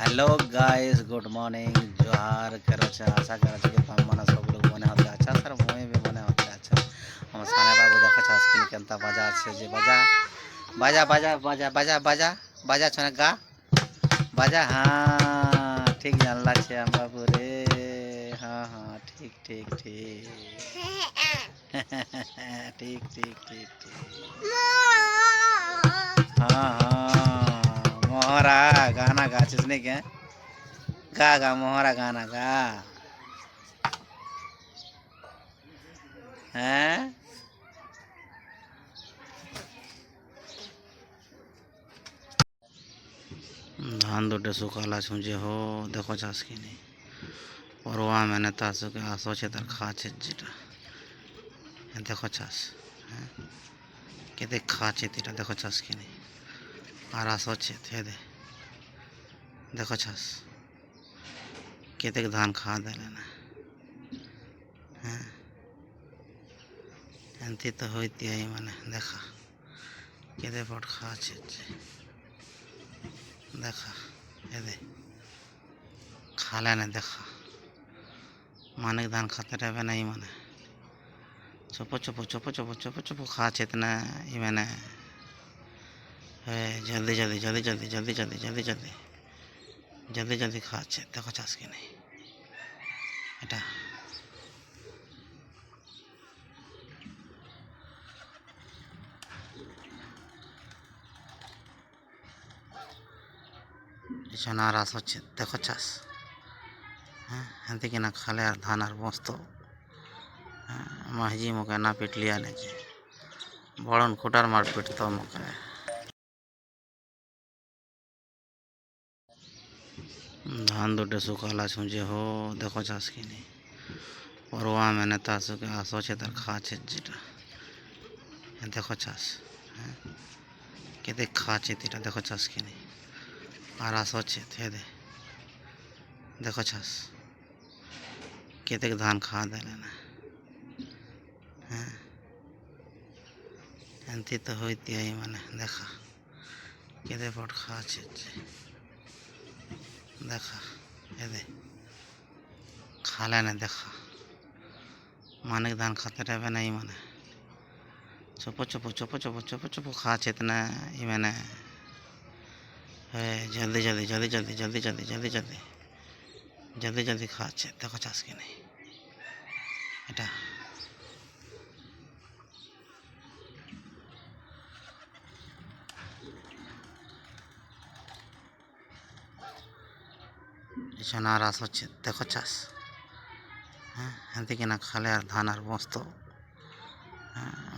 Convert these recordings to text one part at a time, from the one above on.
hello guys good morning जोहार करछे आशा करछे कि तुम मन सब लोग मने होते अच्छा सर मुई भी मने होते अच्छा हम साने बाबू देखछ स्क्रीन केनता बाजा আছে যে বাজা বাজা বাজা বাজা বাজা বাজা বাজা ছনে গা বাজা हाँ ठीक जानला छे हम बाबू रे हाँ हाँ ठीक ठीक ठीक ठीक ठीक ठीक ठीक हाँ हाँ मोहरा गाना गाছিস नहीं क्या गा गा मोहरा गाना गा हैं धान दुटे सुकाला छुंजे हो देखो चास की नहीं परवा मैंने तासु के आसो छे तार खाचे जेटा देखो चास केते खाचे तेटा देखो चास की नहीं আর আসো छे थे दे देखो छास केते धान खा देले ना एंती तो होती है माने देखा केते पट खाचे देखा ये दे खाले ना देखा माने धान खाते रहे नहीं माने चुपो चुपो चुपो चुपो चुपो चुपो खाचे इतना ये मैंने जल्दी जल्दी जल्दी जल्दी जल्दी जल्दी जल्दी जल्दी जल्दी जल्दी खाচ্ছে देखो চাষ কি নেই এটা এখানে আর আস হচ্ছে দেখো চাষ হ্যাঁ এতে কিনা খালে আর ধান আর মস্ত মাঝি মুখে না পিটলিয়া নেছে বড়ন খুটার মার পিটতো মুখে धान दुटे सुकाला छुंजे हो देखो चास की नहीं परवा मैंने तासु के आसो छे तार खाचे जेटा देखो चास केते खाचे तेटा देखो चास की नहीं আর আসো छे थे दे देखो चास केते धान खा देले ना एंती तो होती है माने देखा केते पट खाचे देखा ये दे खाले ना देखा माने धान खाते रहे नहीं माने चुपो चुपो चुपो चुपो चुपो चुपो खाचे इतना ये मैंने जल्दी जल्दी जल्दी जल्दी जल्दी जल्दी जल्दी जल्दी जल्दी जल्दी खाচ্ছে देखो চাষ কি নেই এটা এখানে আর আস হচ্ছে দেখো চাষ হ্যাঁ এতে কিনা খালে আর ধান আর মস্ত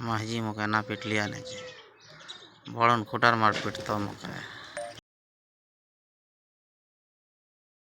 মাঝি মুখে না পিটলিয়া নেছে বড়ন খুটার মার পিটতো মুখে